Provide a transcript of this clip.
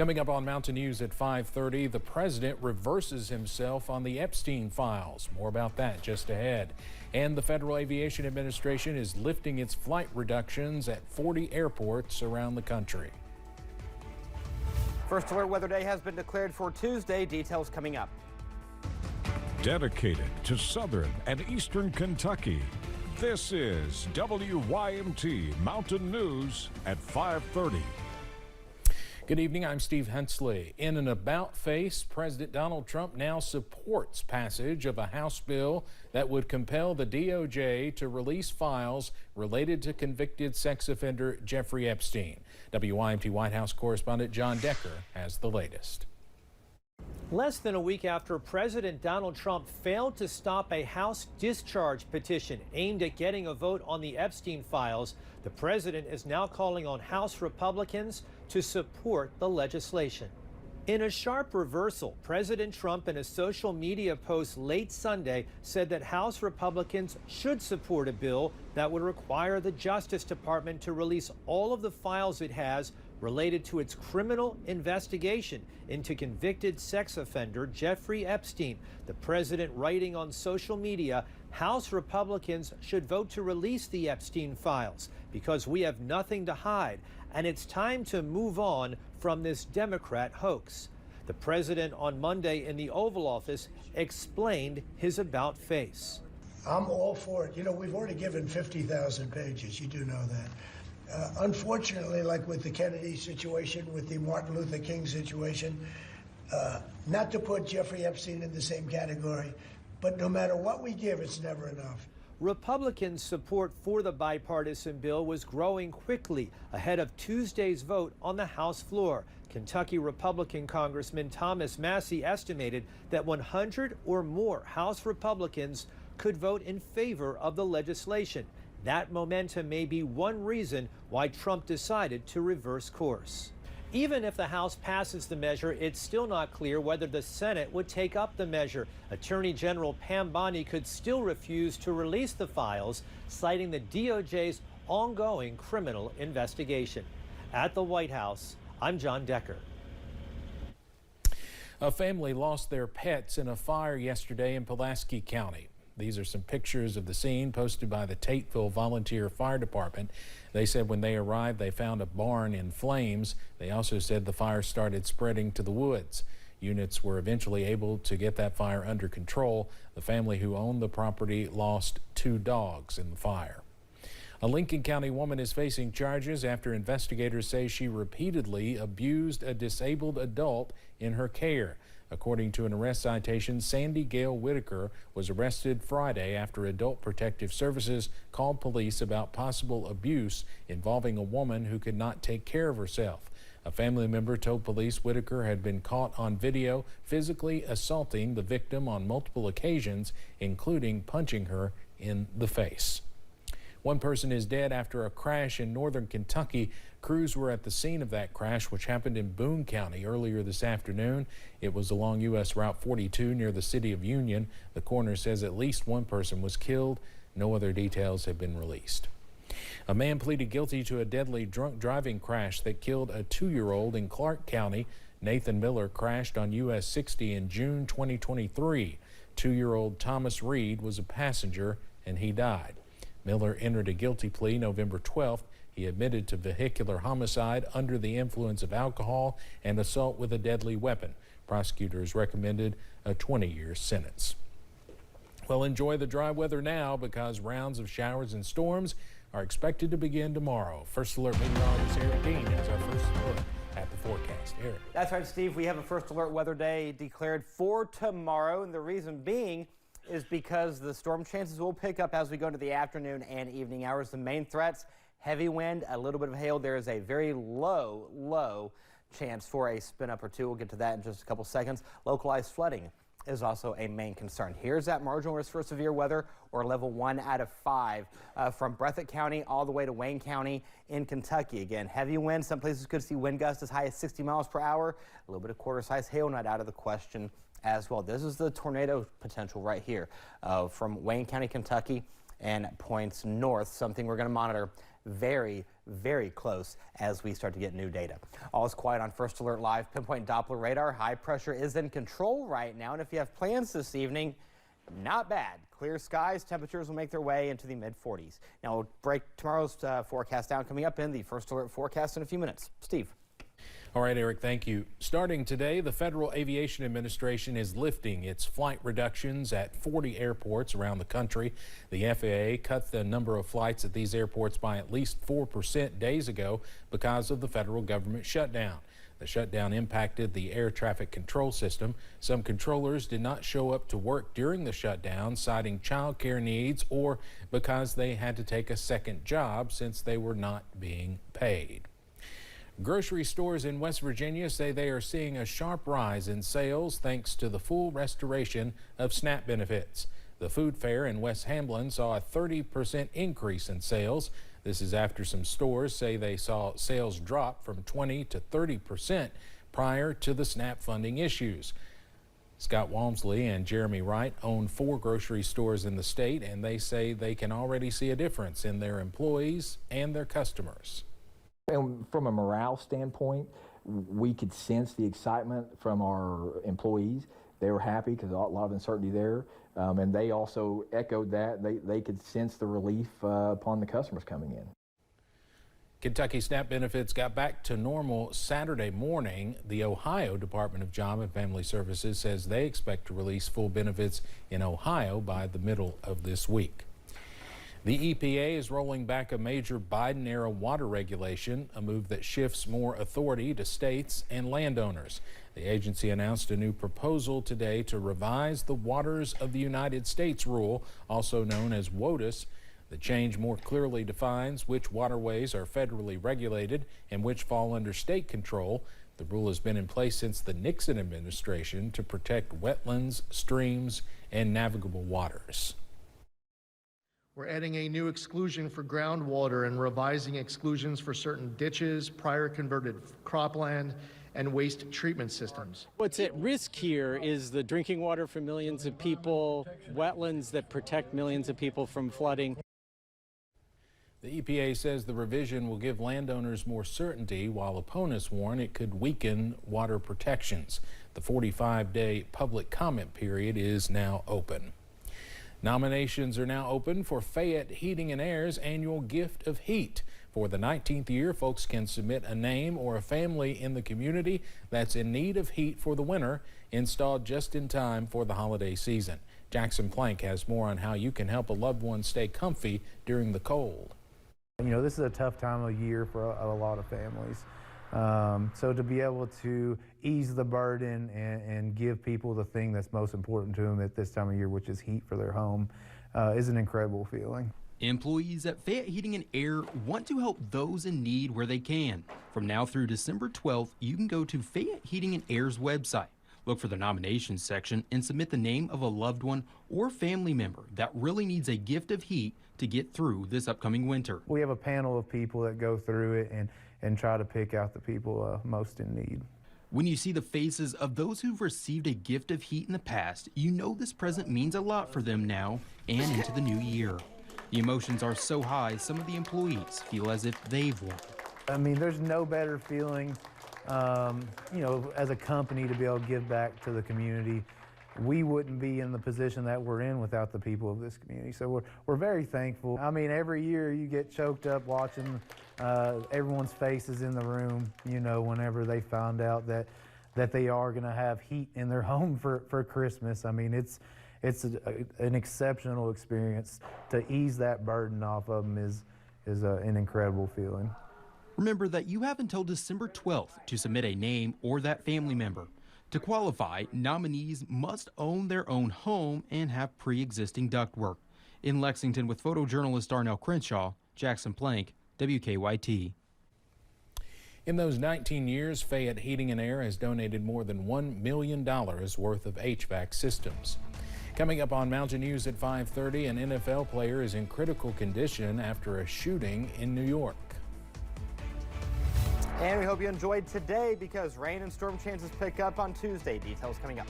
Coming up on Mountain News at 5:30, the president reverses himself on the Epstein files. More about that just ahead. And the Federal Aviation Administration is lifting its flight reductions at 40 airports around the country. First alert weather day has been declared for Tuesday. Details coming up. Dedicated to southern and eastern Kentucky, this is WYMT Mountain News at 5:30. Good evening, I'm Steve Hensley. In an about-face, President Donald Trump now supports passage of a House bill that would compel the DOJ to release files related to convicted sex offender Jeffrey Epstein. WYMT White House correspondent John Decker has the latest. Less than a week after President Donald Trump failed to stop a House discharge petition aimed at getting a vote on the Epstein files, the president is now calling on House Republicans to support the legislation. In a sharp reversal, President Trump in a social media post late Sunday said that House Republicans should support a bill that would require the Justice Department to release all of the files it has related to its criminal investigation into convicted sex offender Jeffrey Epstein. The president writing on social media, House Republicans should vote to release the Epstein files because we have nothing to hide, and it's time to move on from this Democrat hoax. The president on Monday in the Oval Office explained his about face. I'm all for it. You know, we've already given 50,000 pages. You do know that. Unfortunately, like with the Kennedy situation, with the Martin Luther King situation, not to put Jeffrey Epstein in the same category, but no matter what we give, it's never enough. Republican support for the bipartisan bill was growing quickly ahead of Tuesday's vote on the House floor. Kentucky Republican Congressman Thomas Massie estimated that 100 or more House Republicans could vote in favor of the legislation. That momentum may be one reason why Trump decided to reverse course. Even if the House passes the measure, it's still not clear whether the Senate would take up the measure. Attorney General Pam Bondi could still refuse to release the files, citing the DOJ's ongoing criminal investigation. At the White House, I'm John Decker. A family lost their pets in a fire yesterday in Pulaski County. These are some pictures of the scene posted by the Tateville Volunteer Fire Department. They said when they arrived, they found a barn in flames. They also said the fire started spreading to the woods. Units were eventually able to get that fire under control. The family who owned the property lost 2 dogs in the fire. A Lincoln County woman is facing charges after investigators say she repeatedly abused a disabled adult in her care. According to an arrest citation, Sandy Gale Whitaker was arrested Friday after Adult Protective Services called police about possible abuse involving a woman who could not take care of herself. A family member told police Whitaker had been caught on video physically assaulting the victim on multiple occasions, including punching her in the face. One person is dead after a crash in northern Kentucky. Crews were at the scene of that crash, which happened in Boone County earlier this afternoon. It was along U.S. Route 42 near the city of Union. The coroner says at least one person was killed. No other details have been released. A man pleaded guilty to a deadly drunk driving crash that killed a 2-year-old in Clark County. Nathan Miller crashed on US 60 in June 2023. 2-year-old Thomas Reed was a passenger and he died. Miller entered a guilty plea November 12th. He admitted to vehicular homicide under the influence of alcohol and assault with a deadly weapon. Prosecutors recommended a 20-year sentence. Well, enjoy the dry weather now because rounds of showers and storms are expected to begin tomorrow. First Alert meteorologist Eric Dean has our first look at the forecast. Eric. That's right, Steve. We have a First Alert weather day declared for tomorrow, and the reason being is because the storm chances will pick up as we go into the afternoon and evening hours. The main threats, heavy wind, a little bit of hail. There is a very low chance for a spin up or two. We'll get to that in just a couple seconds. Localized flooding is also a main concern. Here's that marginal risk for severe weather, or level 1 out of 5 from Breathitt County all the way to Wayne County in Kentucky. Again, heavy wind. Some places could see wind gusts as high as 60 miles per hour. A little bit of quarter-size hail not out of the question as well. This is the tornado potential right here from Wayne County, Kentucky, and points north, something we're going to monitor very, very close as we start to get new data. All is quiet on First Alert Live. Pinpoint Doppler radar. High pressure is in control right now. And if you have plans this evening, not bad. Clear skies. Temperatures will make their way into the mid-40s. Now we'll break tomorrow's forecast down coming up in the First Alert forecast in a few minutes. Steve. All right, Eric, thank you. Starting today, the Federal Aviation Administration is lifting its flight reductions at 40 airports around the country. The FAA cut the number of flights at these airports by at least 4% days ago because of the federal government shutdown. The shutdown impacted the air traffic control system. Some controllers did not show up to work during the shutdown, citing child care needs or because they had to take a second job since they were not being paid. Grocery stores in West Virginia say they are seeing a sharp rise in sales thanks to the full restoration of SNAP benefits. The food fair in West Hamlin saw a 30% increase in sales. This is after some stores say they saw sales drop from 20 to 30% prior to the SNAP funding issues. Scott Walmsley and Jeremy Wright own 4 grocery stores in the state, and they say they can already see a difference in their employees and their customers. And from a morale standpoint, we could sense the excitement from our employees. They were happy because a lot of uncertainty there, and they also echoed that. They could sense the relief upon the customers coming in. Kentucky SNAP benefits got back to normal Saturday morning. The Ohio Department of Job and Family Services says they expect to release full benefits in Ohio by the middle of this week. The EPA is rolling back a major Biden-era water regulation, a move that shifts more authority to states and landowners. The agency announced a new proposal today to revise the Waters of the United States rule, also known as WOTUS. The change more clearly defines which waterways are federally regulated and which fall under state control. The rule has been in place since the Nixon administration to protect wetlands, streams, and navigable waters. We're adding a new exclusion for groundwater and revising exclusions for certain ditches, prior converted cropland, and waste treatment systems. What's at risk here is the drinking water for millions of people, wetlands that protect millions of people from flooding. The EPA says the revision will give landowners more certainty, while opponents warn it could weaken water protections. The 45-day public comment period is now open. Nominations are now open for Fayette Heating and Air's annual Gift of Heat. For the 19th year, folks can submit a name or a family in the community that's in need of heat for the winter, installed just in time for the holiday season. Jackson Plank has more on how you can help a loved one stay comfy during the cold. You know, this is a tough time of year for a lot of families. So to be able to ease the burden and give people the thing that's most important to them at this time of year, which is heat for their home, is an incredible feeling. Employees at Fayette Heating and Air want to help those in need where they can. From now through December 12th, you can go to Fayette Heating and Air's website, look for the nominations section, and submit the name of a loved one or family member that really needs a gift of heat to get through this upcoming winter. We have a panel of people that go through it and try to pick out the people most in need. When you see the faces of those who've received a gift of heat in the past, you know this present means a lot for them now and into the new year. The emotions are so high, some of the employees feel as if they've won. I mean, there's no better feeling, you know, as a company to be able to give back to the community. We wouldn't be in the position that we're in without the people of this community. So we're very thankful. I mean, every year you get choked up watching everyone's faces in the room, you know, whenever they found out that they are going to have heat in their home for Christmas. I mean, it's an exceptional experience. To ease that burden off of them is an incredible feeling. Remember that you have until December 12th to submit a name or that family member. To qualify, nominees must own their own home and have pre-existing ductwork. In Lexington with photojournalist Darnell Crenshaw, Jackson Plank, WKYT. In those 19 years, Fayette Heating and Air has donated more than $1 million worth of HVAC systems. Coming up on Mountain News at 5:30, an NFL player is in critical condition after a shooting in New York. And we hope you enjoyed today because rain and storm chances pick up on Tuesday. Details coming up.